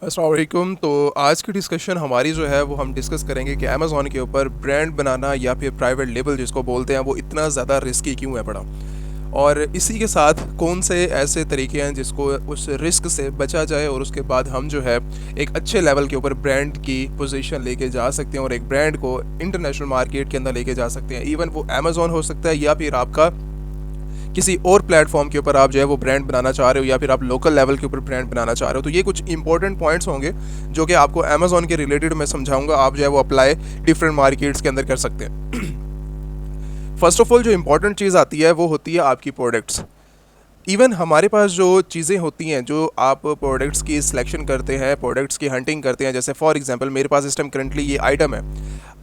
अस्सलाम वालेकुम। तो आज की डिस्कशन हमारी जो है वो हम डिस्कस करेंगे कि अमेज़ॉन के ऊपर ब्रांड बनाना या फिर प्राइवेट लेबल जिसको बोलते हैं वो इतना ज़्यादा रिस्की क्यों है पड़ा, और इसी के साथ कौन से ऐसे तरीके हैं जिसको उस रिस्क से बचा जाए और उसके बाद हम जो है एक अच्छे लेवल के ऊपर ब्रांड की पोजीशन लेके जा सकते हैं और एक ब्रांड को इंटरनेशनल मार्केट के अंदर लेके जा सकते हैं। इवन वो अमेज़ॉन हो सकता है या फिर आपका किसी और प्लेटफॉर्म के ऊपर आप जो है वो ब्रांड बनाना चाह रहे हो या फिर आप लोकल लेवल के ऊपर ब्रांड बनाना चाह रहे हो। तो ये कुछ इंपॉर्टेंट पॉइंट्स होंगे जो कि आपको अमेज़ॉन के रिलेटेड मैं समझाऊंगा, आप जो है वो अप्लाई डिफरेंट मार्केट्स के अंदर कर सकते हैं। फर्स्ट ऑफ ऑल जो इंपॉर्टेंट चीज़ आती है वो होती है आपकी प्रोडक्ट्स। इवन हमारे पास जो चीज़ें होती हैं, जो आप प्रोडक्ट्स की सिलेक्शन करते हैं, प्रोडक्ट्स की हंटिंग करते हैं, जैसे फॉर एग्जांपल मेरे पास इस टाइम करंटली ये आइटम है।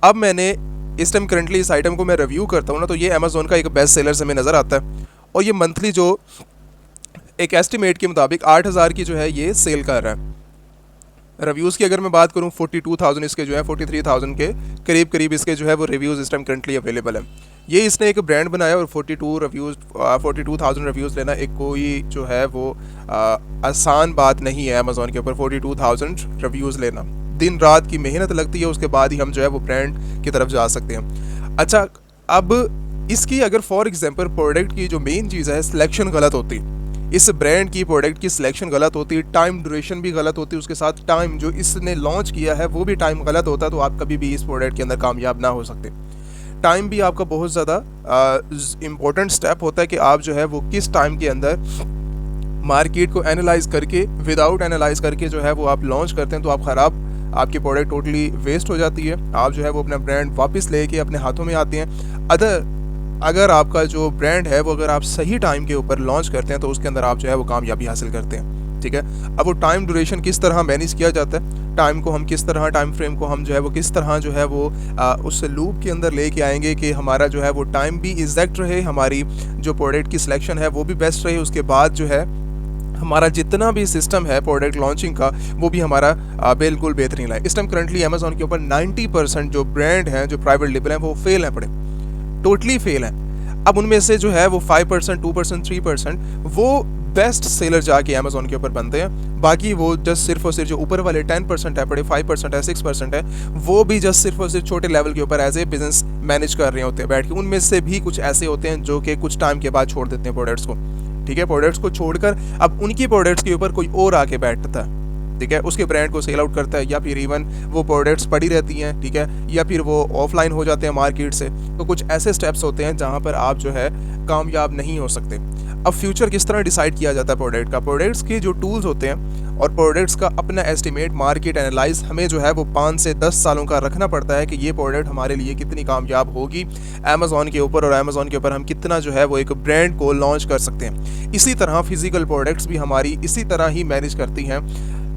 अब मैंने इस टाइम करंटली इस आइटम को मैं रिव्यू करता हूँ ना, तो ये अमेज़ॉन का एक बेस्ट सेलर से हमें नज़र आता है और ये मंथली जो एक एस्टिमेट के मुताबिक 8,000 की जो है ये सेल कर रहा है। रिव्यूज़ की अगर मैं बात करूँ 42,000 इसके जो है 43,000 के करीब करीब इसके जो है वो रिव्यूज़ इस टाइम करंटली अवेलेबल है। ये इसने एक ब्रांड बनाया और 42,000 रिव्यूज़ लेना एक कोई जो है वो आसान बात नहीं है। अमेज़ॉन के ऊपर 42,000 रिव्यूज़ लेना दिन रात की मेहनत लगती है, उसके बाद ही हम जो है वो ब्रांड की तरफ जा सकते हैं। अच्छा, अब इसकी अगर फॉर एग्जांपल प्रोडक्ट की जो मेन चीज़ है सिलेक्शन गलत होती, इस ब्रांड की प्रोडक्ट की सिलेक्शन गलत होती है, टाइम ड्यूरेशन भी गलत होती है, उसके साथ टाइम जो इसने लॉन्च किया है वो भी टाइम गलत होता है, तो आप कभी भी इस प्रोडक्ट के अंदर कामयाब ना हो सकते। टाइम भी आपका बहुत ज़्यादा इम्पोर्टेंट स्टेप होता है कि आप जो है वो किस टाइम के अंदर मार्केट को एनालाइज करके, विदाउट एनालाइज करके जो है वो आप लॉन्च करते हैं, तो आप ख़राब आपकी प्रोडक्ट टोटली वेस्ट हो जाती है। आप जो है वो अपना ब्रांड वापस लेके अपने हाथों में आते हैं। अगर आपका जो ब्रांड है वो अगर आप सही टाइम के ऊपर लॉन्च करते हैं तो उसके अंदर आप जो है वो कामयाबी हासिल करते हैं। ठीक है, अब वो टाइम ड्यूरेशन किस तरह मैनेज किया जाता है, टाइम को हम किस तरह, टाइम फ्रेम को हम जो है वो किस तरह जो है वो उस लूप के अंदर लेके आएंगे कि हमारा जो है वो टाइम भी एग्जैक्ट रहे, हमारी जो प्रोडक्ट की सिलेक्शन है वो भी बेस्ट रहे, उसके बाद जो है हमारा जितना भी सिस्टम है प्रोडक्ट लॉन्चिंग का वो भी हमारा बिल्कुल बेहतरीन है। इस टाइम करंटली अमेज़ॉन के ऊपर 90% जो ब्रांड हैं, जो प्राइवेट लेबल हैं, वो फेल हैं, पड़े टोटली फेल हैं। अब उनमें से जो है वो 5%, 2%, 3% वो बेस्ट सेलर जाके अमेज़ॉन के ऊपर बनते हैं। बाकी वो जस्ट सिर्फ और सिर्फ जो ऊपर वाले 10% है, पड़े 5% है, 6% है, वो भी जस्ट सिर्फ और सिर्फ छोटे लेवल के ऊपर एज ए बिजनेस मैनेज कर रहे होते हैं बैठ के। उनमें से भी कुछ ऐसे होते हैं जो कि कुछ टाइम के बाद छोड़ देते हैं प्रोडक्ट्स को। ठीक है, प्रोडक्ट्स को छोड़कर अब उनकी प्रोडक्ट्स के ऊपर कोई और आके बैठता है, ठीक है, उसके ब्रांड को सेल आउट करता है, या फिर इवन वो प्रोडक्ट्स पड़ी रहती हैं, ठीक है, या फिर वो ऑफलाइन हो जाते हैं मार्केट से। तो कुछ ऐसे स्टेप्स होते हैं जहां पर आप जो है कामयाब नहीं हो सकते। अब फ्यूचर किस तरह डिसाइड किया जाता है प्रोडक्ट का, प्रोडक्ट्स के जो टूल्स होते हैं और प्रोडक्ट्स का अपना एस्टिमेट, मार्केट एनालाइज हमें जो है वो 5 से 10 सालों का रखना पड़ता है कि ये प्रोडक्ट हमारे लिए कितनी कामयाब होगी अमेज़ॉन के ऊपर, और अमेज़ॉन के ऊपर हम कितना जो है वो एक ब्रांड को लॉन्च कर सकते हैं। इसी तरह फिजिकल प्रोडक्ट्स भी हमारी इसी तरह ही मैनेज करती हैं,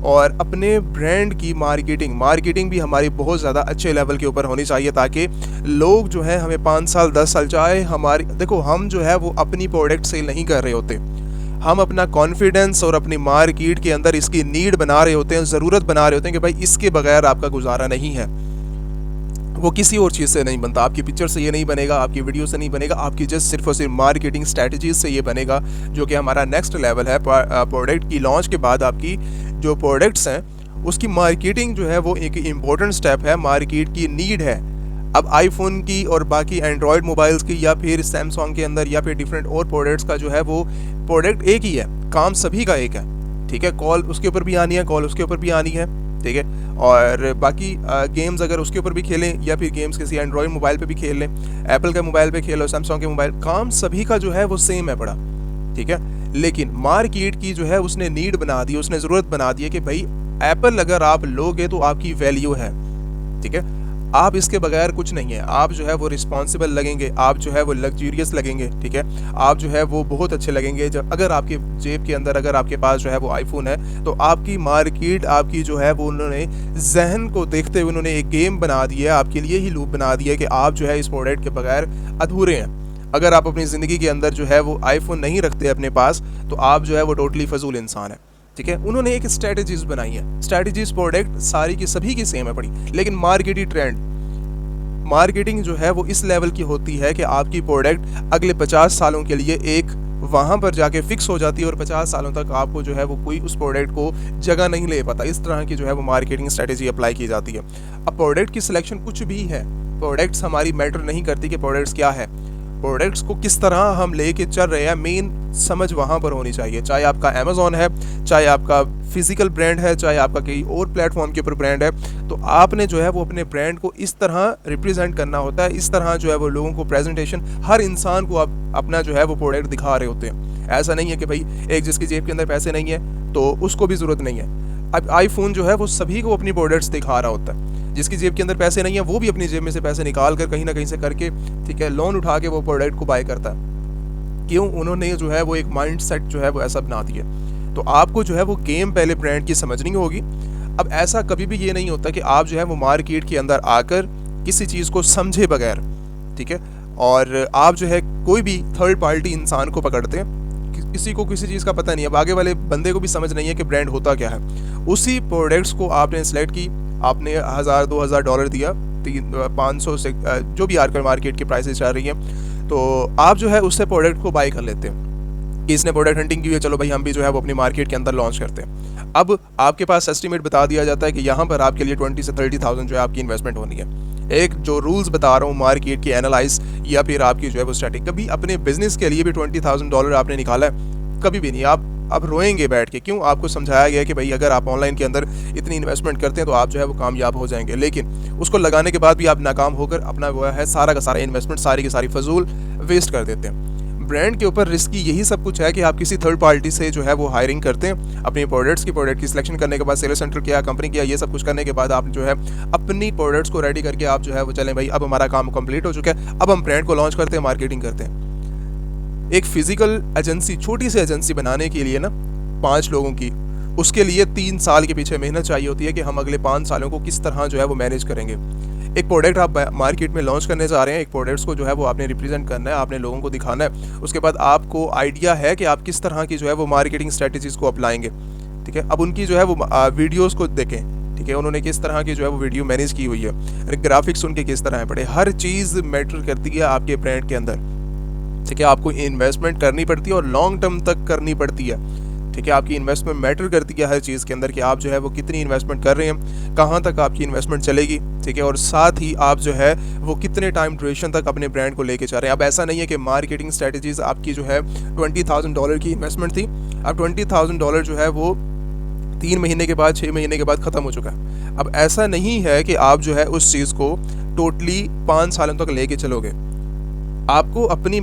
और अपने ब्रांड की मार्केटिंग भी हमारी बहुत ज़्यादा अच्छे लेवल के ऊपर होनी चाहिए, ताकि लोग जो है हमें 5 साल 10 साल चाहे हमारी, देखो हम जो है वो अपनी प्रोडक्ट सेल नहीं कर रहे होते, हम अपना कॉन्फिडेंस और अपनी मार्केट के अंदर इसकी नीड बना रहे होते हैं, ज़रूरत बना रहे होते हैं कि भाई इसके बगैर आपका गुजारा नहीं है। वो किसी और चीज़ से नहीं बनता, आपकी पिक्चर से ये नहीं बनेगा, आपकी वीडियो से नहीं बनेगा, आपकी जस्ट सिर्फ और सिर्फ मार्केटिंग स्ट्रैटेजीज से ये बनेगा, जो कि हमारा नेक्स्ट लेवल है। प्रोडक्ट की लॉन्च के बाद आपकी जो प्रोडक्ट्स हैं उसकी मार्केटिंग जो है वो एक इम्पोर्टेंट स्टेप है, मार्केट की नीड है। अब आईफोन की और बाकी एंड्रॉयड मोबाइल्स की या फिर सैमसंग के अंदर या फिर डिफरेंट और प्रोडक्ट्स का जो है वो प्रोडक्ट एक ही है, काम सभी का एक है। ठीक है, कॉल उसके ऊपर भी आनी है, कॉल उसके ऊपर भी आनी है, ठीक है, और बाकी गेम्स अगर उसके ऊपर भी खेलें या फिर गेम्स किसी एंड्रॉयड मोबाइल पे भी खेल लें, एप्पल के मोबाइल पे खेलो, सैमसंग के मोबाइल, काम सभी का जो है वो सेम है पड़ा। ठीक है, लेकिन मार्केट की जो है उसने नीड बना दी, उसने ज़रूरत बना दी है कि भाई एप्पल अगर आप लोगे तो आपकी वैल्यू है। ठीक है, आप इसके बगैर कुछ नहीं है, आप जो है वो रिस्पॉन्सिबल लगेंगे, आप जो है वो लग्जूरियस लगेंगे, ठीक है, आप जो है वो बहुत अच्छे लगेंगे। जब अगर आपके जेब के अंदर अगर आपके पास जो है वो आईफोन है, तो आपकी मार्केट आपकी जो है वो उन्होंने जहन को देखते हुए उन्होंने एक गेम बना दिया है, आपके लिए ही लूप बना दिया है कि आप जो है इस प्रोडक्ट के बगैर अधूरे हैं। अगर आप अपनी ज़िंदगी के अंदर जो है वो आईफोन नहीं रखते अपने पास, तो आप जो है वो टोटली फजूल इंसान है। ठीक है, उन्होंने एक स्ट्रेटजीज बनाई है, स्ट्रेटजीज प्रोडक्ट सारी की सभी की सेम है पड़ी, लेकिन मार्केटिंग जो है वो इस लेवल की होती है कि आपकी प्रोडक्ट अगले 50 सालों के लिए एक वहाँ पर जाके फिक्स हो जाती है और 50 सालों तक आपको जो है वो कोई उस प्रोडक्ट को जगह नहीं ले पाता। इस तरह की जो है वो मार्केटिंग स्ट्रेटेजी अप्लाई की जाती है। अब प्रोडक्ट की सिलेक्शन कुछ भी है, प्रोडक्ट्स हमारी मैटर नहीं करती कि प्रोडक्ट्स क्या है, प्रोडक्ट्स को किस तरह हम लेके चल रहे हैं, मेन समझ वहाँ पर होनी चाहिए। चाहे आपका अमेज़ॉन है, चाहे आपका फिजिकल ब्रांड है, चाहे आपका कहीं और प्लेटफॉर्म के ऊपर ब्रांड है, तो आपने जो है वो अपने ब्रांड को इस तरह रिप्रेजेंट करना होता है, इस तरह जो है वो लोगों को प्रेजेंटेशन, हर इंसान को आप अपना जो है वो प्रोडक्ट दिखा रहे होते हैं। ऐसा नहीं है कि भाई एक जिसकी जेब के अंदर पैसे नहीं है तो उसको भी ज़रूरत नहीं है। अब आईफोन जो है वो सभी को अपनी प्रोडक्ट्स दिखा रहा होता है। जिसकी जेब के अंदर पैसे नहीं है वो भी अपनी जेब में से पैसे निकाल कर कहीं ना कहीं से करके, ठीक है, लोन उठा के वो प्रोडक्ट को बाय करता है। क्यों? उन्होंने जो है वो एक माइंड सेट जो है वो ऐसा बना दिया। तो आपको जो है वो गेम पहले ब्रांड की समझनी होगी। अब ऐसा कभी भी ये नहीं होता कि आप जो है वो मार्केट के अंदर आकर किसी चीज़ को समझे बगैर, ठीक है, और आप जो है कोई भी थर्ड पार्टी इंसान को पकड़ते हैं, किसी को किसी चीज़ का पता नहीं है, अब आगे वाले बंदे को भी समझ नहीं है कि ब्रांड होता क्या है। उसी प्रोडक्ट्स को आपने सेलेक्ट की, आपने $1000-2000 दिया, 500 से जो भी आजकल मार्केट की प्राइसेस चल रही हैं, तो आप जो है उससे प्रोडक्ट को बाई कर लेते हैं कि इसने प्रोडक्ट हंटिंग की है, चलो भाई हम भी जो है वो अपनी मार्केट के अंदर लॉन्च करते हैं। अब आपके पास एस्टिमेट बता दिया जाता है कि यहाँ पर आपके लिए 20 से 30,000 जो है आपकी इन्वेस्टमेंट होनी है। एक जो रूल्स बता रहा हूँ मार्केट की एनालाइज या फिर आपकी जो है वो स्ट्रैटेजी, कभी अपने बिजनेस के लिए भी $20,000 आपने निकाला है? कभी भी नहीं। आप रोएंगे बैठ के। क्यों? आपको समझाया गया कि भाई अगर आप ऑनलाइन के अंदर इतनी इन्वेस्टमेंट करते हैं तो आप जो है वो कामयाब हो जाएंगे, लेकिन उसको लगाने के बाद भी आप नाकाम होकर अपना वो है सारा का सारा इन्वेस्टमेंट सारी की सारी फजूल वेस्ट कर देते हैं। ब्रांड के ऊपर रिस्क की यही सब कुछ है कि आप किसी थर्ड पार्टी से जो है वो हायरिंग करते हैं अपनी प्रोडक्ट की सिलेक्शन करने के बाद, सेल्स सेंटर किया, कंपनी किया, ये सब कुछ करने के बाद आप जो है अपनी प्रोडक्ट्स को रेडी करके आप जो है वो चलें भाई अब हमारा काम कंप्लीट हो चुका है, अब हम ब्रांड को लॉन्च करते हैं, मार्केटिंग करते हैं। एक फिजिकल एजेंसी, छोटी सी एजेंसी बनाने के लिए ना 5 लोगों की, उसके लिए 3 साल के पीछे मेहनत चाहिए होती है कि हम अगले 5 सालों को किस तरह जो है वो मैनेज करेंगे। एक प्रोडक्ट आप मार्केट में लॉन्च करने जा रहे हैं, एक प्रोडक्ट्स को जो है वो आपने रिप्रेजेंट करना है, आपने लोगों को दिखाना है, उसके बाद आपको आइडिया है कि आप किस तरह की जो है वो मार्केटिंग स्ट्रेटजीज को अपनाएंगे, ठीक है। अब उनकी जो है वो वीडियोज़ को देखें, ठीक है, उन्होंने किस तरह की जो है वो वीडियो मैनेज की हुई है, ग्राफिक्स उनके किस तरह है पड़े, हर चीज़ मैटर करती है आपके ब्रांड के अंदर, ठीक है। आपको इन्वेस्टमेंट करनी पड़ती है और लॉन्ग टर्म तक करनी पड़ती है, ठीक है। आपकी इन्वेस्टमेंट मैटर करती है हर चीज़ के अंदर कि आप जो है वो कितनी इन्वेस्टमेंट कर रहे हैं, कहाँ तक आपकी इन्वेस्टमेंट चलेगी, ठीक है, और साथ ही आप जो है वो कितने टाइम ड्यूरेशन तक अपने ब्रांड को लेके जा रहे हैं। अब ऐसा नहीं है कि मार्केटिंग स्ट्रेटजीज आपकी जो है $20,000 की इन्वेस्टमेंट थी, अब $20,000 जो है वो 3 महीने के बाद, 6 महीने के बाद ख़त्म हो चुका है। अब ऐसा नहीं है कि आप जो है उस चीज़ को टोटली 5 सालों तक लेके चलोगे। आपको अपनी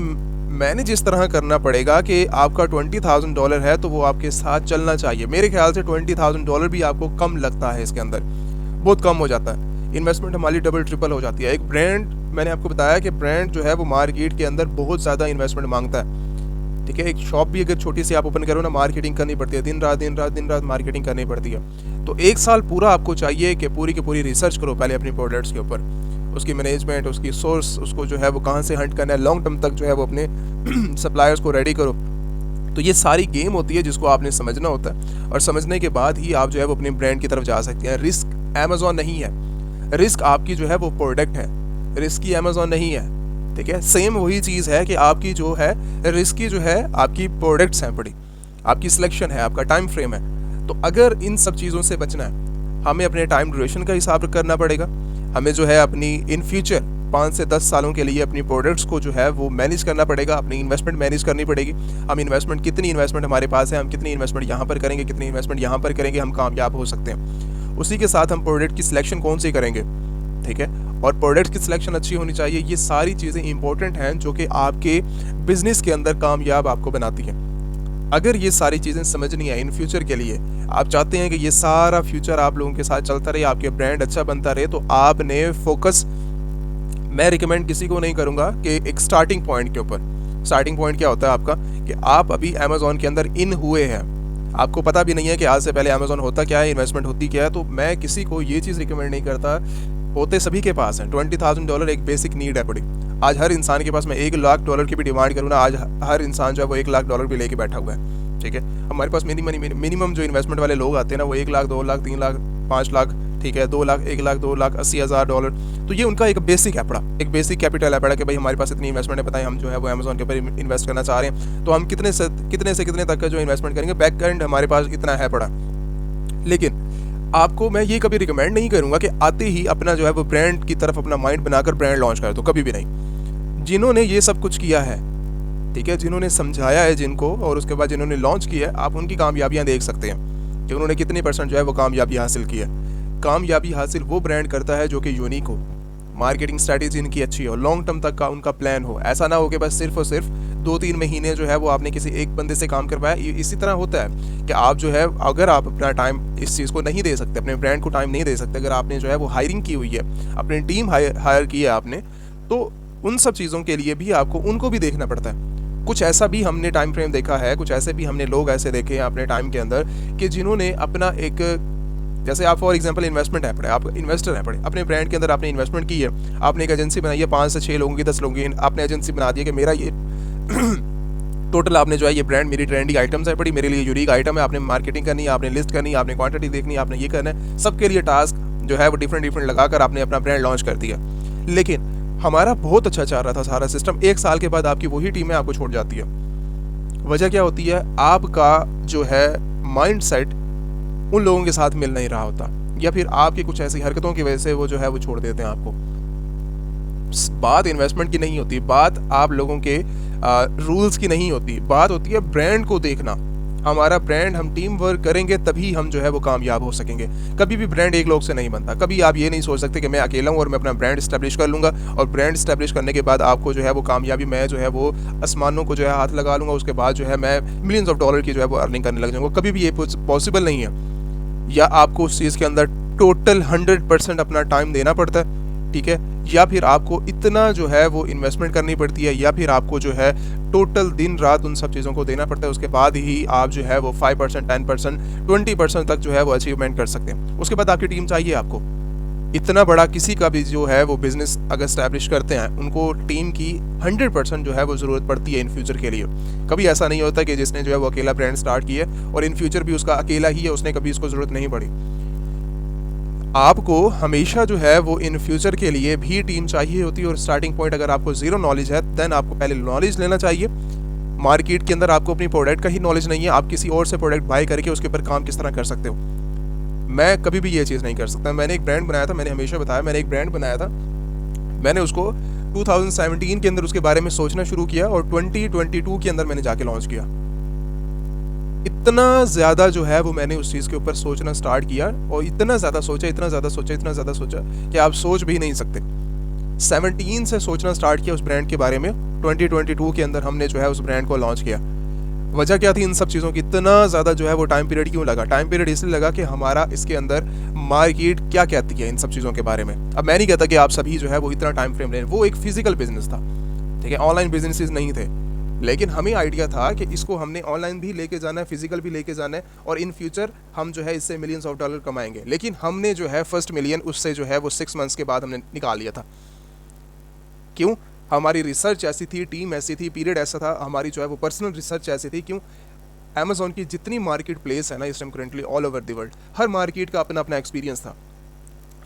मैनेज इस तरह करना पड़ेगा कि आपका $20,000 है तो वो आपके साथ चलना चाहिए। मेरे ख्याल से $20,000 भी आपको कम लगता है, इसके अंदर बहुत कम हो जाता है, इन्वेस्टमेंट हमारी डबल ट्रिपल हो जाती है। एक ब्रांड, मैंने आपको बताया कि ब्रांड जो है वो मार्केट के अंदर बहुत ज़्यादा इन्वेस्टमेंट मांगता है, ठीक है। एक शॉप भी अगर छोटी सी आप ओपन करो ना, मार्केटिंग करनी पड़ती है, दिन रात मार्केटिंग करनी पड़ती है। तो 1 साल पूरा आपको चाहिए कि पूरी की पूरी रिसर्च करो पहले अपनी प्रोडक्ट्स के ऊपर, उसकी मैनेजमेंट, उसकी सोर्स, उसको जो है वो कहाँ से हंट करना है, लॉन्ग टर्म तक जो है वो अपने सप्लायर्स को रेडी करो। तो ये सारी गेम होती है जिसको आपने समझना होता है, और समझने के बाद ही आप जो है वो अपने ब्रांड की तरफ जा सकते हैं। रिस्क अमेज़ॉन नहीं है, रिस्क आपकी जो है वो प्रोडक्ट है, रिस्क की अमेज़ॉन नहीं है, ठीक है। सेम वही चीज़ है कि आपकी जो है रिस्क की जो है आपकी प्रोडक्ट्स हैं बड़ी, आपकी सिलेक्शन है, आपका टाइम फ्रेम है। तो अगर इन सब चीज़ों से बचना है, हमें अपने टाइम ड्यूरेशन का हिसाब करना पड़ेगा, हमें जो है अपनी इन फ्यूचर 5 से 10 सालों के लिए अपनी प्रोडक्ट्स को जो है वो मैनेज करना पड़ेगा, अपनी इन्वेस्टमेंट मैनेज करनी पड़ेगी। हम इन्वेस्टमेंट, कितनी इन्वेस्टमेंट हमारे पास है, हम कितनी इन्वेस्टमेंट यहाँ पर करेंगे, कितनी इन्वेस्टमेंट यहाँ पर करेंगे, हम कामयाब हो सकते हैं। उसी के साथ हम प्रोडक्ट की सिलेक्शन कौन सी करेंगे, ठीक है, और प्रोडक्ट की सिलेक्शन अच्छी होनी चाहिए। ये सारी चीज़ें इंपॉर्टेंट हैं जो कि आपके बिजनेस के अंदर कामयाब आपको बनाती हैं। अगर ये सारी चीज़ें समझनी है इन फ्यूचर के लिए, आप चाहते हैं कि ये सारा फ्यूचर आप लोगों के साथ चलता रहे, आपके ब्रांड अच्छा बनता रहे, तो आपने फोकस, मैं रिकमेंड किसी को नहीं करूँगा कि एक स्टार्टिंग पॉइंट के ऊपर, स्टार्टिंग पॉइंट क्या होता है आपका कि आप अभी अमेज़ॉन के अंदर इन हुए हैं, आपको पता भी नहीं है कि आज से पहले अमेज़ॉन होता क्या है, इन्वेस्टमेंट होती क्या है। तो मैं किसी को ये चीज़ रिकमेंड नहीं करता, होते सभी के पास हैं। $20,000 एक बेसिक नीड है बड़ी। आज हर इंसान के पास, मैं $1,00,000 की भी डिमांड करूँ ना, आज हर इंसान जो है वो $1,00,000 भी लेके बैठा हुआ है, ठीक है। हमारे पास मिनिमम जो इन्वेस्टमेंट वाले लोग आते हैं ना, वो 1 लाख, 2 लाख, 3 लाख, 5 लाख, ठीक है, 2 लाख, 1 लाख, 2,80,000 डॉलर। तो ये उनका एक बेसिक है पड़ा, एक बेसिक कैपिटल है पड़ा कि भाई हमारे पास इतनी इन्वेस्टमेंट है, बताएं हम जो है वो अमेजोन के ऊपर इन्वेस्ट करना चाह रहे हैं, तो हम कितने से कितने तक का जो इन्वेस्टमेंट करेंगे, बैक एंड हमारे पास इतना है पड़ा। लेकिन आपको मैं ये कभी रिकमेंड नहीं करूंगा कि आते ही अपना जो है वो ब्रांड की तरफ अपना माइंड बनाकर ब्रांड लॉन्च कर दो, कभी भी नहीं। जिन्होंने ये सब कुछ किया है, ठीक है, जिन्होंने समझाया है जिनको, और उसके बाद जिन्होंने लॉन्च किया है, आप उनकी कामयाबियां देख सकते हैं कि उन्होंने कितनी % जो है वो कामयाबी हासिल की है। कामयाबी हासिल वो ब्रांड करता है जो कि यूनिक हो, मार्केटिंग स्ट्रैटेजी इनकी अच्छी हो, लॉन्ग टर्म तक का उनका प्लान हो। ऐसा ना हो कि बस सिर्फ और सिर्फ 2-3 महीने जो है वो आपने किसी एक बंदे से काम करवाया। इसी तरह होता है कि आप जो है, अगर आप अपना टाइम इस चीज़ को नहीं दे सकते, अपने ब्रांड को टाइम नहीं दे सकते, अगर आपने जो है वो हायरिंग की हुई है, अपनी टीम हायर की है आपने, तो उन सब चीज़ों के लिए भी आपको उनको भी देखना पड़ता है। कुछ ऐसा भी हमने टाइम फ्रेम देखा है, कुछ ऐसे भी हमने लोग ऐसे देखे हैं अपने टाइम के अंदर कि जिन्होंने अपना एक, जैसे आप फॉर एग्जांपल इन्वेस्टमेंट है पड़े, आप इन्वेस्टर हैं पड़े, अपने ब्रांड के अंदर आपने इन्वेस्टमेंट की है, आपने एक एजेंसी बनाई है, 5 से 6 लोगों की, 10 लोगों की आपने एजेंसी बना दी है कि मेरा ये टोटल आपने जो है ये ब्रांड मेरी ट्रेंडिंग आइटम्स है पड़ी, मेरे लिए यूनिक आइटम है, आपने मार्केटिंग करनी है, आपने लिस्ट करनी है, आपने क्वांटिटी देखनी है, आपने ये करना है, सबके लिए टास्क जो है वो डिफरेंट लगाकर आपने अपना ब्रांड लॉन्च कर दिया। लेकिन हमारा बहुत अच्छा चल रहा था सारा सिस्टम, 1 साल के बाद आपकी वही टीम है आपको छोड़ जाती है। वजह क्या होती है? आपका जो है माइंड सेट उन लोगों के साथ मिल नहीं रहा होता, या फिर आपकी कुछ ऐसी हरकतों की वजह से वो जो है वो छोड़ देते हैं आपको। बात इन्वेस्टमेंट की नहीं होती, बात आप लोगों के रूल्स की नहीं होती, बात होती है ब्रांड को देखना। हमारा ब्रांड, हम टीम वर्क करेंगे तभी हम जो है वो कामयाब हो सकेंगे। कभी भी ब्रांड एक लोग से नहीं बनता। कभी आप ये नहीं सोच सकते कि मैं अकेला हूँ और मैं अपना ब्रांड स्टैब्लिश कर लूँगा, और ब्रांड स्टैब्लिश करने के बाद आपको जो है वो कामयाबी, मैं जो है वो आसमानों को जो है हाथ लगा लूँगा, उसके बाद जो है मैं मिलियंस ऑफ डॉलर की जो है वो अर्निंग करने लग जाऊँगा। कभी भी ये पॉसिबल नहीं है। या आपको उस चीज़ के अंदर टोटल 100% अपना टाइम देना पड़ता है, ठीक है, या फिर आपको इतना जो है वो इन्वेस्टमेंट करनी पड़ती है, या फिर आपको जो है टोटल दिन रात उन सब चीज़ों को देना पड़ता है। उसके बाद ही आप जो है वो 5%, 10%, 20% तक जो है वो अचीवमेंट कर सकते हैं। उसके बाद आपकी टीम चाहिए आपको। इतना बड़ा किसी का भी जो है वो बिजनेस अगर स्टैब्लिश करते हैं, उनको टीम की 100% जो है वो ज़रूरत पड़ती है इन फ्यूचर के लिए। कभी ऐसा नहीं होता कि जिसने जो है वो अकेला ब्रांड स्टार्ट किया और इन फ्यूचर भी उसका अकेला ही है, उसने कभी इसको ज़रूरत नहीं पड़ी। आपको हमेशा जो है वो इन फ्यूचर के लिए भी टीम चाहिए होती है। और स्टार्टिंग पॉइंट अगर आपको ज़ीरो नॉलेज है, देन आपको पहले नॉलेज लेना चाहिए। मार्केट के अंदर आपको अपनी प्रोडक्ट का ही नॉलेज नहीं है, आप किसी और से प्रोडक्ट बाय करके उसके ऊपर काम किस तरह कर सकते हो। मैं कभी भी ये चीज़ नहीं कर सकता। मैंने एक ब्रांड बनाया था, मैंने हमेशा बताया, मैंने एक ब्रांड बनाया था, मैंने उसको 2017 के अंदर उसके बारे में सोचना शुरू किया और 2022 के अंदर मैंने जाके लॉन्च किया। इतना ज़्यादा जो है वो मैंने उस चीज़ के ऊपर सोचना स्टार्ट किया, और इतना ज़्यादा सोचा कि आप सोच भी नहीं सकते। 17 से सोचना स्टार्ट किया उस ब्रांड के बारे में, 2022 के अंदर हमने जो है उस ब्रांड को लॉन्च किया। वजह क्या थी इन सब चीज़ों की? इतना ज़्यादा जो है वो टाइम पीरियड क्यों लगा? टाइम पीरियड इसलिए लगा कि हमारा इसके अंदर मार्केट क्या कहती है इन सब चीज़ों के बारे में। अब मैं नहीं कहता कि आप सभी जो है वो इतना टाइम फ्रेम लें, वो एक फिजिकल बिजनेस था, ठीक है, ऑनलाइन बिजनेसेस नहीं थे। लेकिन हमें आइडिया था कि इसको हमने ऑनलाइन भी लेके जाना है, फिजिकल भी लेके जाना है, और इन फ्यूचर हम जो है इससे मिलियंस ऑफ डॉलर कमाएंगे। लेकिन हमने जो है फर्स्ट मिलियन उससे जो है वो 6 मंथ्स के बाद हमने निकाल लिया था। क्यों? हमारी रिसर्च ऐसी थी, टीम ऐसी थी, पीरियड ऐसा था, हमारी जो है वो पर्सनल रिसर्च ऐसी थी। क्यों? अमेज़ॉन की जितनी मार्केट प्लेस है ना इस time currently all over the world, her market का अपना अपना एक्सपीरियंस था।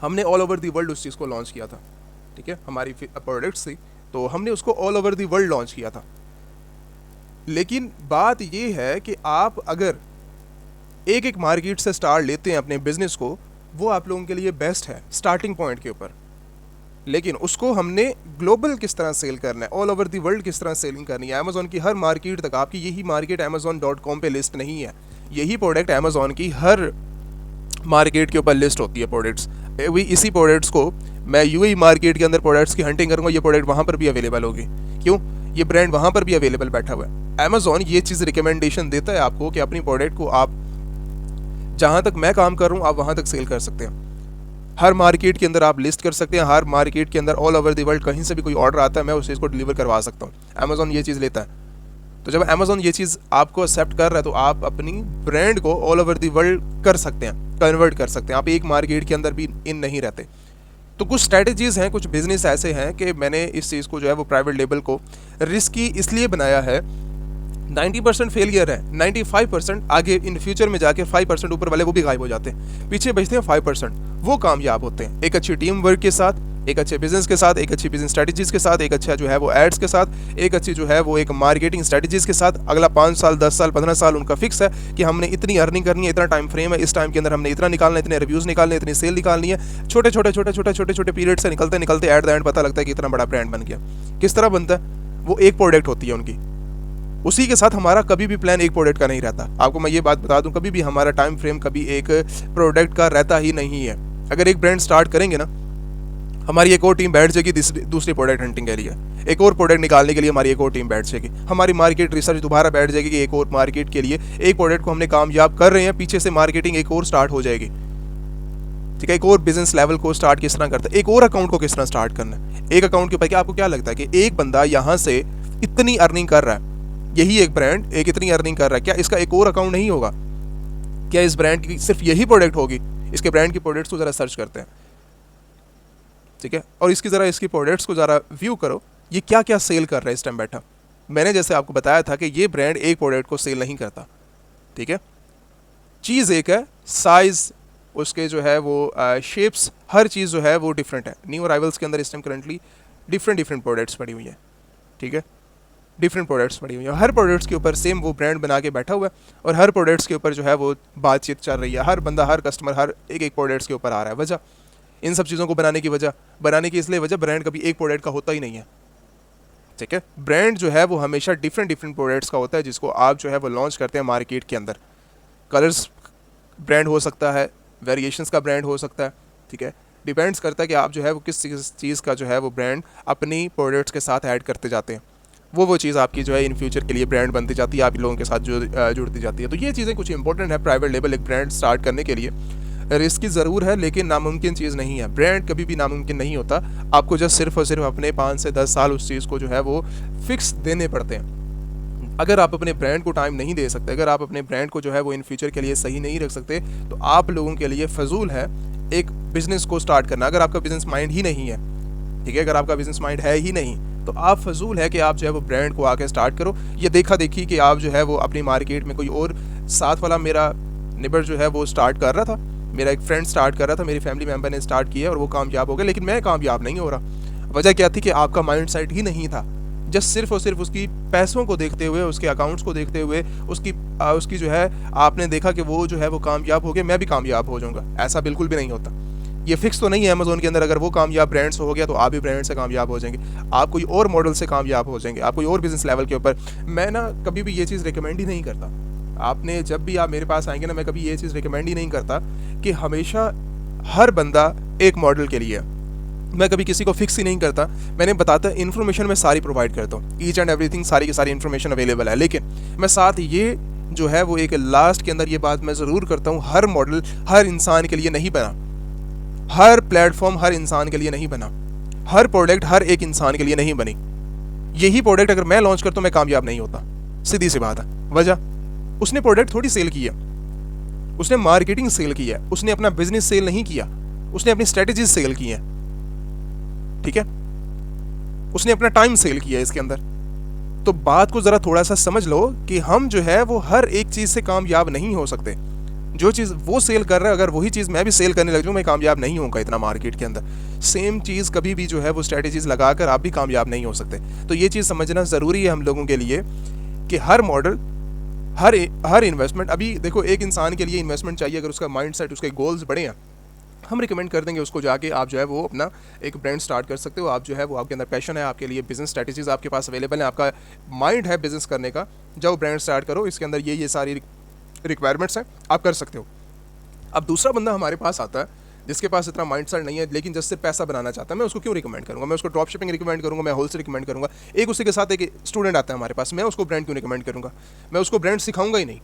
हमने ऑल ओवर द वर्ल्ड उस चीज़ को लॉन्च किया था, ठीक है, हमारी प्रोडक्ट्स थी तो हमने उसको all over the world launch किया था। लेकिन बात ये है कि आप अगर एक एक मार्केट से स्टार्ट लेते हैं अपने बिजनेस को, वो आप लोगों के लिए बेस्ट है स्टार्टिंग पॉइंट के ऊपर। लेकिन उसको हमने ग्लोबल किस तरह सेल करना है, ऑल ओवर द वर्ल्ड किस तरह सेलिंग करनी है, अमेज़ॉन की हर मार्केट तक। आपकी यही मार्केट amazon.com पे लिस्ट नहीं है, यही प्रोडक्ट अमेज़ॉन की हर मार्केट के ऊपर लिस्ट होती है प्रोडक्ट्स। वही इसी प्रोडक्ट्स को मैं यूएई मार्केट के अंदर प्रोडक्ट्स की हंटिंग करूँगा, ये प्रोडक्ट वहाँ पर भी अवेलेबल होगी। क्यों? ये ब्रांड वहाँ पर भी अवेलेबल बैठा हुआ है। अमेज़ॉन ये चीज़ रिकमेंडेशन देता है आपको कि अपनी प्रोडक्ट को आप जहाँ तक मैं काम कर रहा हूँ आप वहाँ तक सेल कर सकते हैं, हर मार्केट के अंदर आप लिस्ट कर सकते हैं, हर मार्केट के अंदर ऑल ओवर द वर्ल्ड कहीं से भी कोई ऑर्डर आता है मैं उस चीज़ को डिलीवर करवा सकता हूँ। अमेज़ॉन ये चीज़ लेता है। तो जब अमेज़ॉन ये चीज़ आपको एक्सेप्ट कर रहा है तो आप अपनी ब्रांड को ऑल ओवर द वर्ल्ड कर सकते हैं, कन्वर्ट कर सकते हैं। आप एक मार्केट के अंदर भी इन नहीं रहते। तो कुछ स्ट्रैटेजीज़ हैं, कुछ बिजनेस ऐसे हैं कि मैंने इस चीज़ को जो है वो प्राइवेट लेबल को रिस्की इसलिए बनाया है 90% फेलियर है, 95% आगे इन फ्यूचर में जाके 5% ऊपर वाले वो भी गायब हो जाते हैं, पीछे बचते हैं 5%, वो कामयाब होते हैं एक अच्छी टीम वर्क के साथ, एक अच्छे बिजनेस के साथ, एक अच्छी बिजनेस स्ट्रेटजीज के साथ, एक अच्छा जो है वो एड्स के साथ, एक अच्छी जो है वो एक मार्केटिंग स्ट्रेटजीज के साथ। अगला 5 साल 10 साल 15 साल उनका फिक्स है कि हमने इतनी अर्निंग करनी है, इतना टाइम फ्रेम है, इस टाइम के अंदर हमने इतना निकालना है, इतने रिव्यूज़ निकालने, इतनी सेल निकालनी है। छोटे छोटे पीरियड से निकलते निकलते एट द एंड पता लगता है कि इतना बड़ा ब्रांड बन गया। किस तरह बनता है? वो एक प्रोडक्ट होती है उनकी, उसी के साथ हमारा कभी भी प्लान एक प्रोडक्ट का नहीं रहता। आपको मैं ये बात बता दूं, कभी भी हमारा टाइम फ्रेम कभी एक प्रोडक्ट का रहता ही नहीं है। अगर एक ब्रांड स्टार्ट करेंगे ना, हमारी एक और टीम बैठ जाएगी दूसरी प्रोडक्ट हंटिंग के लिए, एक और प्रोडक्ट निकालने के लिए हमारी एक और टीम बैठ जाएगी, हमारी मार्केट रिसर्च दोबारा बैठ जाएगी कि एक और मार्केट के लिए, एक प्रोडक्ट को हमने कामयाब कर रहे हैं, पीछे से मार्केटिंग एक और स्टार्ट हो जाएगी। ठीक है, एक और बिजनेस लेवल को स्टार्ट किस तरह करता है, एक और अकाउंट को किस तरह स्टार्ट करना है, एक अकाउंट के ऊपर। आपको क्या लगता है कि एक बंदा यहाँ से इतनी अर्निंग कर रहा है, यही एक ब्रांड एक इतनी अर्निंग कर रहा है, क्या इसका एक और अकाउंट नहीं होगा? क्या इस ब्रांड की सिर्फ यही प्रोडक्ट होगी? इसके ब्रांड की प्रोडक्ट्स को ज़रा सर्च करते हैं, ठीक है, और इसकी प्रोडक्ट्स को ज़रा व्यू करो, ये क्या क्या सेल कर रहा है इस टाइम बैठा। मैंने जैसे आपको बताया था कि ये ब्रांड एक प्रोडक्ट को सेल नहीं करता, ठीक है। चीज़ एक है, साइज़ उसके जो है वो शेप्स, हर चीज़ जो है वो डिफरेंट है। न्यू अराइवल्स के अंदर इस टाइम करंटली डिफरेंट प्रोडक्ट्स पड़ी हुई है, ठीक है, डिफरेंट प्रोडक्ट्स पड़ी हुई है। हर प्रोडक्ट्स के ऊपर सेम वो ब्रांड बना के बैठा हुआ है और हर प्रोडक्ट्स के ऊपर जो है वो बातचीत चल रही है। हर बंदा, हर कस्टमर, हर एक प्रोडक्ट्स के ऊपर आ रहा है। वजह इन सब चीज़ों को बनाने की इसलिए वजह, ब्रांड कभी एक प्रोडक्ट का होता ही नहीं है, ठीक है। ब्रांड जो है वो हमेशा डिफरेंट प्रोडक्ट्स का होता है, जिसको आप जो है वो लॉन्च करते हैं मार्केट के अंदर। कलर्स ब्रांड हो सकता है, वेरिएशंस का ब्रांड हो सकता है, ठीक है, डिपेंड्स करता है कि आप जो है वो किस चीज़ का जो है वो ब्रांड अपनी प्रोडक्ट्स के साथ ऐड करते जाते हैं। वो चीज़ आपकी जो है इन फ्यूचर के लिए ब्रांड बनती जाती है, आप लोगों के साथ जो जुड़ती जाती है। तो ये चीज़ें कुछ इंपॉर्टेंट है प्राइवेट लेवल एक ब्रांड स्टार्ट करने के लिए। रिस्की ज़रूर है, लेकिन नामुमकिन चीज़ नहीं है। ब्रांड कभी भी नामुमकिन नहीं होता, आपको जस्ट सिर्फ और सिर्फ अपने 5 से 10 साल उस चीज़ को जो है वो फिक्स देने पड़ते हैं। अगर आप अपने ब्रांड को टाइम नहीं दे सकते, अगर आप अपने ब्रांड को जो है वो इन फ्यूचर के लिए सही नहीं रख सकते, तो आप लोगों के लिए फजूल है एक बिज़नेस को स्टार्ट करना। अगर आपका बिज़नेस माइंड ही नहीं है, ठीक है, अगर आपका बिज़नेस माइंड है ही नहीं, तो आप फजूल है कि आप जो है वो ब्रांड को आके स्टार्ट करो। ये देखा देखी कि आप जो है वो अपनी मार्केट में कोई और साथ वाला, मेरा नेबर जो है वो स्टार्ट कर रहा था, मेरा एक फ्रेंड स्टार्ट कर रहा था, मेरी फैमिली मेम्बर ने स्टार्ट किया और वो कामयाब हो गया, लेकिन मैं कामयाब नहीं हो रहा। वजह क्या थी कि आपका माइंड सेट ही नहीं था। जस्ट सिर्फ और सिर्फ उसकी पैसों को देखते हुए, उसके अकाउंट्स को देखते हुए, उसकी जो है आपने देखा कि वो जो है वो कामयाब हो गया, मैं भी कामयाब हो जाऊँगा। ऐसा बिल्कुल भी नहीं होता। ये फिक्स तो नहीं है अमेज़न के अंदर, अगर वो कामयाब ब्रांड से हो गया तो आप भी ब्रांड से कामयाब हो जाएंगे, आप कोई और मॉडल से कामयाब हो जाएंगे, आप कोई और बिजनेस लेवल के ऊपर। मैं ना कभी भी ये चीज़ रिकमेंड ही नहीं करता। आपने जब भी आप मेरे पास आएंगे ना, मैं कभी ये चीज़ रिकमेंड ही नहीं करता कि हमेशा हर बंदा एक मॉडल के लिए। मैं कभी किसी को फिक्स ही नहीं करता। मैंने बताता इन्फॉर्मेशन मैं सारी प्रोवाइड करता हूँ, ईच एंड एवरीथिंग, सारी की सारी इन्फॉर्मेशन अवेलेबल है, लेकिन मैं साथ ये जो है वो एक लास्ट के अंदर ये बात मैं ज़रूर करता हूँ, हर मॉडल हर इंसान के लिए नहीं बना, हर प्लेटफॉर्म हर इंसान के लिए नहीं बना, हर प्रोडक्ट हर एक इंसान के लिए नहीं बनी। यही प्रोडक्ट अगर मैं लॉन्च करता हूँ मैं कामयाब नहीं होता, सीधी सी बात है। वजह, उसने प्रोडक्ट थोड़ी सेल किया, उसने मार्केटिंग सेल किया, उसने अपना बिजनेस सेल नहीं किया, उसने अपनी स्ट्रेटजीज सेल की है, ठीक है, उसने अपना टाइम सेल किया इसके अंदर। तो बात को ज़रा थोड़ा सा समझ लो कि हम जो है वो हर एक चीज़ से कामयाब नहीं हो सकते। जो चीज़ वो सेल कर रहा है, अगर वही चीज़ मैं भी सेल करने लग जाऊँ, मैं कामयाब नहीं होऊंगा इतना मार्केट के अंदर। सेम चीज़ कभी भी जो है वो स्ट्रेटजीज लगाकर आप भी कामयाब नहीं हो सकते। तो ये चीज़ समझना ज़रूरी है हम लोगों के लिए कि हर मॉडल हर इन्वेस्टमेंट, अभी देखो एक इंसान के लिए इन्वेस्टमेंट चाहिए, अगर उसका माइंड सेट, उसके गोल्स बड़े हैं, हम रिकमेंड कर देंगे उसको, जाके आप जो है वो अपना एक ब्रांड स्टार्ट कर सकते हो। आप जो है वो आपके अंदर पैशन है, आपके लिए बिजनेस स्ट्रेटजीज आपके पास अवेलेबल है, आपका माइंड है बिजनेस करने का, जाओ ब्रांड स्टार्ट करो, इसके अंदर ये सारी रिक्वायरमेंट्स हैं, आप कर सकते हो। अब दूसरा बंदा हमारे पास आता है जिसके पास इतना माइंड सेट नहीं है, लेकिन जस्ट सिर्फ पैसा बनाना चाहता है, मैं उसको क्यों रिकमेंड करूँगा? मैं उसको ड्रॉप शिपिंग रिकमेंड करूँगा, मैं होलसेल रिकमेंड करूँगा। एक उसी के साथ एक स्टूडेंट आता है हमारे पास, मैं उसको ब्रांड क्यों रिकमेंड करूँगा? मैं उसको ब्रांड सिखाऊंगा ही नहीं।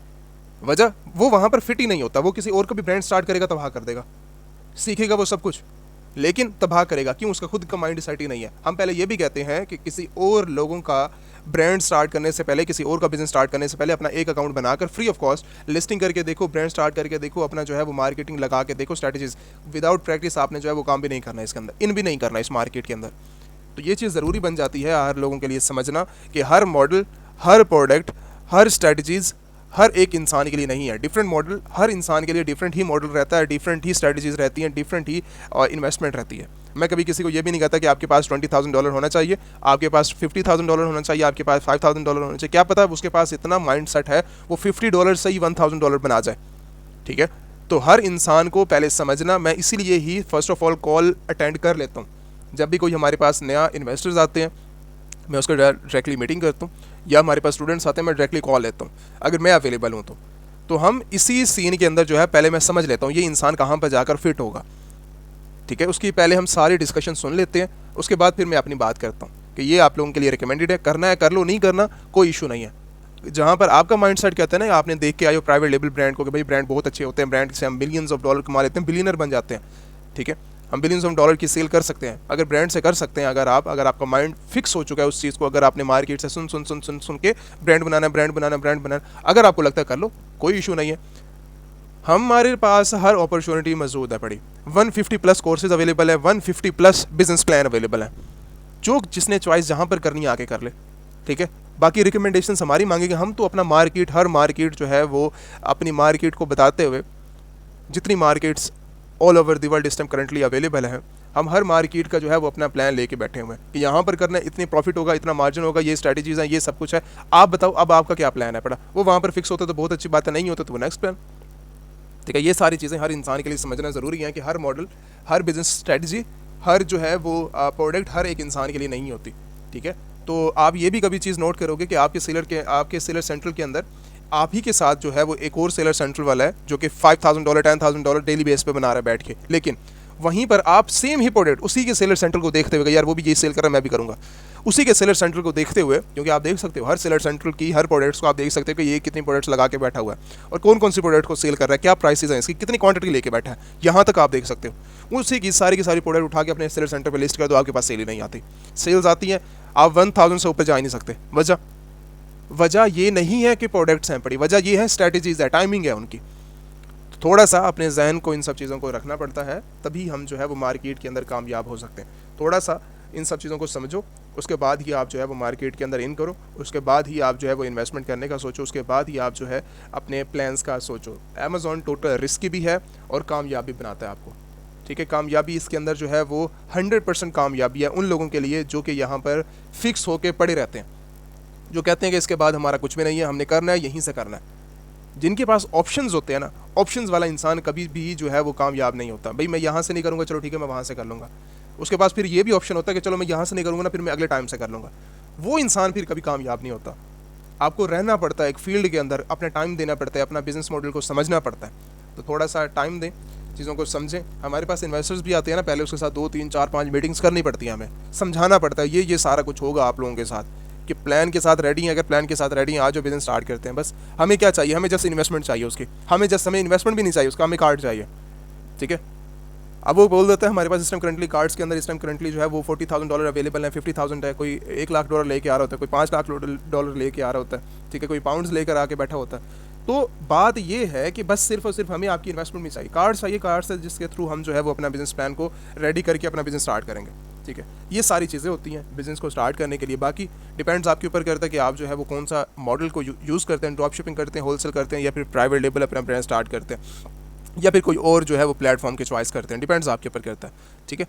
वजह, वो वहाँ पर फिट ही नहीं होता। वो किसी और को भी ब्रांड स्टार्ट करेगा, तबाह कर देगा, सीखेगा वो सब कुछ, लेकिन तबाह करेगा। क्यों? उसका खुद का माइंड सेट ही नहीं है। हम पहले ये भी कहते हैं कि किसी और लोगों का ब्रांड स्टार्ट करने से पहले, किसी और का बिजनेस स्टार्ट करने से पहले अपना एक अकाउंट बनाकर फ्री ऑफ कॉस्ट लिस्टिंग करके देखो, ब्रांड स्टार्ट करके देखो, अपना जो है वो मार्केटिंग लगा के देखो, स्ट्रैटेजीज। विदाउट प्रैक्टिस आपने जो है वो काम भी नहीं करना इसके अंदर, इन भी नहीं करना इस मार्केट के अंदर। तो ये चीज़ ज़रूरी बन जाती है हर लोगों के लिए समझना कि हर मॉडल, हर प्रोडक्ट, हर स्ट्रैटेजीज़ हर एक इंसान के लिए नहीं है, डिफरेंट मॉडल हर इंसान के लिए डिफरेंट ही मॉडल रहता है, डिफरेंट ही स्ट्रैटेजीज़ रहती हैं, डिफरेंट ही इन्वेस्टमेंट रहती है। मैं कभी किसी को ये भी नहीं कहता कि आपके पास $20,000 होना चाहिए, आपके पास $50,000 होना चाहिए, आपके पास $5,000 होना चाहिए। क्या पता उसके पास इतना माइंड सेट है वो $50 से ही $1,000 बना जाए। ठीक है, तो हर इंसान को पहले समझना, मैं इसीलिए ही first of all call attend कर लेता हूँ। जब भी कोई हमारे पास नया इन्वेस्टर्स आते हैं मैं उसको डायरेक्टली मीटिंग करता हूँ, या हमारे पास स्टूडेंट्स आते हैं मैं डायरेक्टली कॉल लेता हूँ अगर मैं अवेलेबल हूँ तो हम इसी सीन के अंदर जो है पहले मैं समझ लेता हूँ ये इंसान कहाँ पर जाकर फिट होगा। ठीक है, उसकी पहले हम सारी डिस्कशन सुन लेते हैं, उसके बाद फिर मैं अपनी बात करता हूँ कि ये आप लोगों के लिए रिकमेंडेड है, करना है कर लो, नहीं करना कोई इशू नहीं है। जहाँ पर आपका माइंड सेट कहता है ना, आपने देख के आए हो प्राइवेट लेबल ब्रांड को कि भाई ब्रांड बहुत अच्छे होते हैं, ब्रांड से हम मिलियंस ऑफ डॉलर कमा लेते हैं, बिलियनर बन जाते हैं। ठीक है, हम बिलियंस ऑफ डॉलर की सेल कर सकते हैं अगर ब्रांड से कर सकते हैं। अगर आपका माइंड फिक्स हो चुका है उस चीज़ को, अगर आपने मार्केट से सुन सुन सुन सुन सुन के ब्रांड बनाना ब्रांड बनाना ब्रांड बनाना, अगर आपको लगता है कर लो, कोई इशू नहीं है। हमारे पास हर अपॉर्चुनिटी मौजूद है पड़ी, 150 प्लस कोर्सेज अवेलेबल है, 150 प्लस बिजनेस प्लान अवेलेबल है, जो जिसने चॉइस जहाँ पर करनी है आके कर ले। ठीक है, बाकी रिकमेंडेशन हमारी मांगेंगे, हम तो अपना मार्केट, हर मार्केट जो है वो अपनी मार्केट को बताते हुए, जितनी markets all over the world इस टाइम करंटली अवेलेबल है, हम हर मार्केट का जो है वो अपना प्लान लेके बैठे हुए हैं कि यहाँ पर करना है, इतनी प्रॉफिट होगा, इतना मार्जिन होगा, ये स्ट्रैटेजीज हैं, ये सब कुछ है। आप बताओ अब आपका क्या प्लान है पड़ा, वो वहाँ पर फिक्स होता तो बहुत अच्छी बात है, नहीं होता तो वो नेक्स्ट प्लान। ठीक है, ये सारी चीज़ें हर इंसान के लिए समझना ज़रूरी है कि हर मॉडल, हर बिजनेस स्ट्रैटेजी, हर जो है वो प्रोडक्ट हर एक इंसान के लिए नहीं होती। ठीक है, तो आप ये भी कभी चीज़ नोट करोगे कि आपके सेलर सेंट्रल के अंदर आप ही के साथ जो है वो एक और सेलर सेंट्रल वाला है जो कि $5,000 $10,000 डेली बेस पे बना रहा है बैठ के, लेकिन वहीं पर आप सेम ही प्रोडक्ट उसी के सेलर सेंटर को देखते हुए, यार वो भी ये सेल कर रहा है मैं भी करूँगा, उसी के सेलर सेंटर को देखते हुए, क्योंकि आप देख सकते हो हर सेलर सेंटर की हर प्रोडक्ट्स को आप देख सकते हो कि ये कितनी प्रोडक्ट्स लगा के बैठा हुआ है और कौन कौन सी प्रोडक्ट को सेल कर रहा है, क्या प्राइसेस हैं इसकी, कितनी क्वांटिटी लेके बैठा है, यहाँ तक आप देख सकते हो। उसी की सारी प्रोडक्ट उठा के अपने सेलर सेंटर पर लिस्ट कर दो, आपके पास सेल ही नहीं आती। सेल्स आती हैं, आप 1000 से ऊपर जा ही नहीं सकते। वजह ये नहीं है कि प्रोडक्ट्स हैं पड़ी, वजह ये है स्ट्रैटेजीज है, टाइमिंग है उनकी। थोड़ा सा अपने जहन को इन सब चीज़ों को रखना पड़ता है, तभी हम जो है वो मार्केट के अंदर कामयाब हो सकते हैं। थोड़ा सा इन सब चीज़ों को समझो, उसके बाद ही आप जो है वो मार्केट के अंदर इन करो, उसके बाद ही आप जो है वो इन्वेस्टमेंट करने का सोचो, उसके बाद ही आप जो है अपने प्लान्स का सोचो। अमेज़ॉन टोटल रिस्की भी है और कामयाब भी बनाता है आपको। ठीक है, कामयाबी इसके अंदर जो है वो 100% कामयाबी है उन लोगों के लिए जो कि यहाँ पर फिक्स होके पड़े रहते हैं, जो कहते हैं कि इसके बाद हमारा कुछ भी नहीं है, हमने करना है, यहीं से करना है। जिनके पास ऑप्शंस होते हैं ना, ऑप्शंस वाला इंसान कभी भी जो है वो कामयाब नहीं होता। भाई मैं यहाँ से नहीं करूँगा, चलो ठीक है मैं वहाँ से कर लूँगा। उसके पास फिर ये भी ऑप्शन होता है कि चलो मैं यहाँ से नहीं करूँगा ना, फिर मैं अगले टाइम से कर लूँगा। वो इंसान फिर कभी कामयाब नहीं होता। आपको रहना पड़ता है एक फील्ड के अंदर, अपना टाइम देना पड़ता है, अपना बिजनेस मॉडल को समझना पड़ता है। तो थोड़ा सा टाइम दें, चीज़ों को समझें। हमारे पास इन्वेस्टर्स भी आते हैं ना, पहले उसके साथ 2 3 4 5 मीटिंग्स करनी पड़ती हैं, हमें समझाना पड़ता है ये सारा कुछ होगा आप लोगों के साथ, कि प्लान के साथ रेडी हैं। अगर प्लान के साथ रेडी हैं, आज जो बिजनेस स्टार्ट करते हैं, बस हमें क्या चाहिए, हमें जस्ट इन्वेस्टमेंट चाहिए उसकी, हमें इन्वेस्टमेंट भी नहीं चाहिए उसका, हमें कार्ड चाहिए। ठीक है, अब वो बोल देता है हमारे पास इस टाइम करंटली कार्ड्स के अंदर इस टाइम करंटली जो है वो $40,000 अवेलेबल है, 50,000 है, कोई $1,00,000 लेके आ रहा होता है, कोई $5,00,000 लेके आ रहा होता है। ठीक है, कोई पाउंड्स लेकर आके बैठा होता है। तो बात ये है कि बस सिर्फ और सिर्फ हमें आपकी इन्वेस्टमेंट नहीं चाहिए, कार्ड चाहिए, कार्ड से जिसके थ्रू हम जो है वो अपना बिजनेस प्लान को रेडी करके अपना बिजनेस स्टार्ट करेंगे। ठीक है, ये सारी चीज़ें होती हैं बिजनेस को स्टार्ट करने के लिए। बाकी डिपेंड्स आपके ऊपर करता है कि आप जो है वो कौन सा मॉडल को यूज़ करते हैं, ड्रॉप शिपिंग करते हैं, होलसेल करते हैं, या फिर प्राइवेट लेबल अपना ब्रांड स्टार्ट करते हैं, या फिर कोई और जो है वो प्लेटफॉर्म की चॉइस करते हैं। डिपेंड्स आपके ऊपर करता है। ठीक है,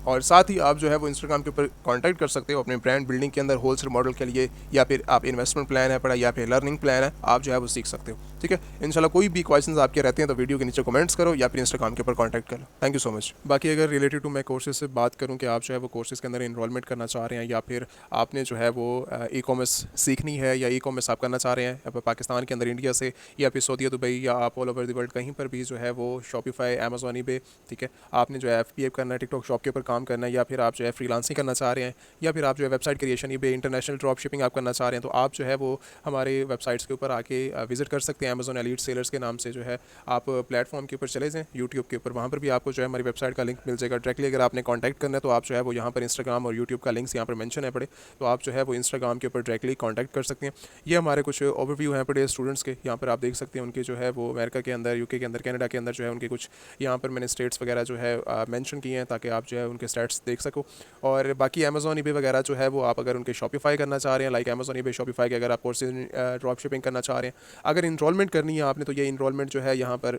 और साथ ही आप जो है वो इंस्टाग्राम के ऊपर कांटेक्ट कर सकते हो अपने ब्रांड बिल्डिंग के अंदर होलसेल मॉडल के लिए, या फिर आप इन्वेस्टमेंट प्लान है पड़ा, या फिर लर्निंग प्लान है, आप जो है वो सीख सकते हो। ठीक है, इंशाल्लाह कोई भी क्वेश्चंस आपके रहते हैं तो वीडियो के नीचे कमेंट्स करो या फिर इंस्टाग्राम के ऊपर कांटेक्ट कर लो। Thank you so much. बाकी अगर रिलेटेड टू मैं कोर्सेज से बात करूँ कि आप जो है वो कोर्सेज के अंदर इनरोलमेंट करना चाह रहे हैं, या फिर आपने जो है वो ई कॉमर्स सीखनी है, या ई कॉमर्स आप करना चाह रहे हैं पाकिस्तान के अंदर, इंडिया से, या फिर सऊदी दुबई, या आप ऑल ओवर द वर्ल्ड कहीं पर भी जो है वो शॉपिफाई, अमेज़ॉन, ईबे, ठीक है, आपने जो है FBA करना है, टिकटॉक शॉप के ऊपर काम करना है, या फिर आप जो है फ्रीलांसिंग करना चाह रहे हैं, या फिर आप जो है website creation, eBay, international drop shipping आप करना चाह रहे हैं, तो आप जो है वो हमारे वेबसाइट्स के ऊपर आके विजिट कर सकते हैं। अमेज़ॉन एलीट सेलर्स के नाम से जो है आप प्लेटफॉर्म के ऊपर चले जाएँ, यूट्यूब के ऊपर, वहाँ पर भी आपको जो है हमारी वेबसाइट का लिंक मिल जाएगा डायरेक्टली। अगर आपने कॉन्टैक्ट करना है तो आप जो है वो यहाँ पर इंस्टाग्राम और यूट्यूब का लिंक्स यहाँ पर मेंशन है पड़े, तो आप जो है वो इंस्टाग्राम के ऊपर डायरेक्टली कॉन्टैक्ट कर सकते हैं। ये हमारे कुछ ओवरव्यू हैं पड़े स्टूडेंट्स के, यहाँ पर आप देख सकते हैं उनके जो है वो अमेरिका के अंदर, UK के अंदर, कनाडा के अंदर जो है उनके कुछ यहाँ पर मैंने स्टेट्स वगैरह जो है मेंशन किए हैं, ताकि आप जो है उनकी उनके स्टैट्स देख सको। और बाकी अमेजोन ईबे वगैरह जो है वो आप अगर उनके शॉपिफाई करना चाह रहे हैं, लाइक अमेजोन ईबे शॉपिफाई के अगर आप कोर्सेज ड्रॉप शिपिंग करना चाह रहे हैं, अगर इनरोलमेंट करनी है आपने, तो ये इनरोलमेंट जो है यहाँ पर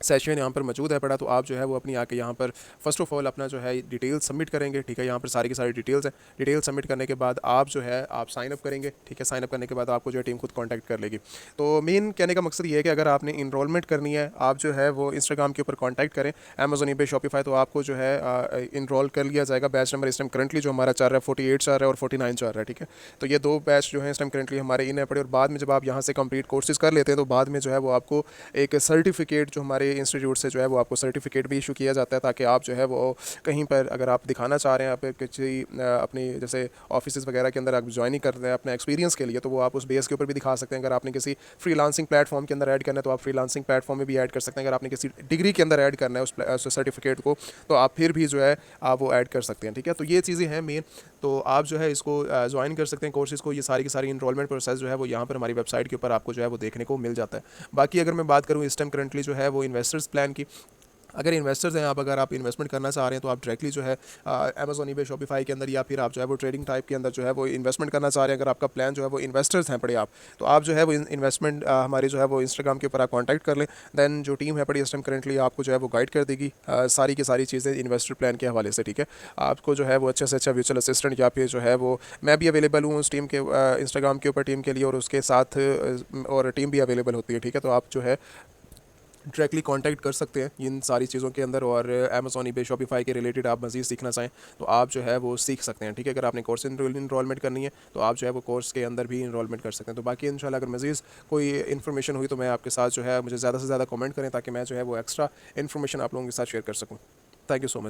सेशन यहाँ पर मौजूद है पड़ा, तो आप जो है वो अपनी आके यहाँ पर फर्स्ट ऑफ ऑल अपना जो है डिटेल्स सबमिट करेंगे, ठीक है। यहाँ पर सारी की सारी डिटेल्स हैं। डिटेल्स सबमिट करने के बाद आप जो है आप साइन अप करेंगे, ठीक है। साइन अप करने के बाद आपको जो है टीम खुद कांटेक्ट कर लेगी। तो मेन कहने का मकसद ये है कि अगर आपने इनरोलमेंट करनी है, आप जो है वो इंस्टाग्राम के ऊपर कॉन्टैक्ट करें अमेजोन पे शॉपिफाई, तो आपको जो है इनरोल कर लिया जाएगा। बैच नंबर इस टाइम करंटली जो हमारा चल रहा है 48 चल रहा है और 49 चल रहा है, ठीक है। तो ये दो बैच जो है इस टाइम करंटली हमारे इन है पड़े, और बाद में जब आप यहाँ से कंप्लीट कोर्सेज कर लेते हैं तो बाद में जो है वो आपको एक सर्टिफिकेट जो हमारे इंस्टीट्यूट से जो है वो आपको सर्टिफिकेट भी इशू किया जाता है, ताकि आप जो है वो कहीं पर अगर आप दिखाना चाह रहे हैं, आप किसी अपनी जैसे ऑफिस वगैरह के अंदर आप ज्वाइनिंग कर रहे हैं अपने एक्सपीरियंस के लिए, तो वो आप उस बेस के ऊपर भी दिखा सकते हैं। अगर आपने किसी फ्रीलांसिंग प्लेटफॉर्म के अंदर ऐड करना है तो आप फ्रीलांसिंग प्लेटफॉर्म में भी ऐड कर सकते हैं। अगर आपने किसी डिग्री के अंदर ऐड करना है उस सर्टिफिकेट को, तो आप फिर भी जो है आप वो ऐड कर सकते हैं, ठीक है। तो ये चीज़ें हैं मेन। तो आप जो है इसको ज्वाइन कर सकते हैं कोर्सेज़ को। ये सारी की सारी इनरोलमेंट प्रोसेस जो है वो यहाँ पर हमारी वेबसाइट के ऊपर आपको जो है वो देखने को मिल जाता है। बाकी अगर मैं बात करूँ इस टाइम करंटली जो है वो इन्वेस्टर्स प्लान की, अगर इन्वेस्टर्स हैं आप, अगर आप इन्वेस्टमेंट करना चाह रहे हैं तो आप डायरेक्टली जो है अमेजोन ईबे शॉपिफाई के अंदर, या फिर आप जो है वो ट्रेडिंग टाइप के अंदर जो है वो इन्वेस्टमेंट करना चाह रहे हैं, अगर आपका प्लान जो है वो इन्वेस्टर्स हैं पड़े आप, तो आप जो है वो इन्वेस्टमेंट हमारी जो है वो इंस्टाग्राम के ऊपर आप कॉन्टैक्ट कर लें। दैन जो टीम है पड़ी इस टाइम करंटली आपको जो है वो गाइड कर देगी सारी की सारी चीज़ें इन्वेस्टर प्लान के हवाले से, ठीक है। आपको जो है वो अच्छे से अच्छा वर्चुअल असिस्टेंट, या फिर जो है वो मैं भी अवेलेबल हूँ उस टीम के इंस्टाग्राम के ऊपर टीम के लिए, और उसके साथ और टीम भी अवेलेबल होती है, ठीक है। तो आप जो है डायरेक्टली कांटेक्ट कर सकते हैं इन सारी चीज़ों के अंदर। और अमेजोन ईबे शॉपिफाई के रिलेटेड आप मज़ीद सीखना चाहें तो आप जो है वो सीख सकते हैं, ठीक है। अगर आपने कोर्स इनरोलमेंट करनी है तो आप जो है वो कोर्स के अंदर भी इनरोलमेंट कर सकते हैं। तो बाकी इंशाल्लाह अगर मज़ीद कोई इन्फॉर्मेशन हुई तो मैं आपके साथ जो है, मुझे ज़्यादा से ज़्यादा कमेंट करें ताकि मैं जो है वो एक्स्ट्रा इन्फॉर्मेशन आप लोगों के साथ शेयर कर सकूँ। Thank you so much.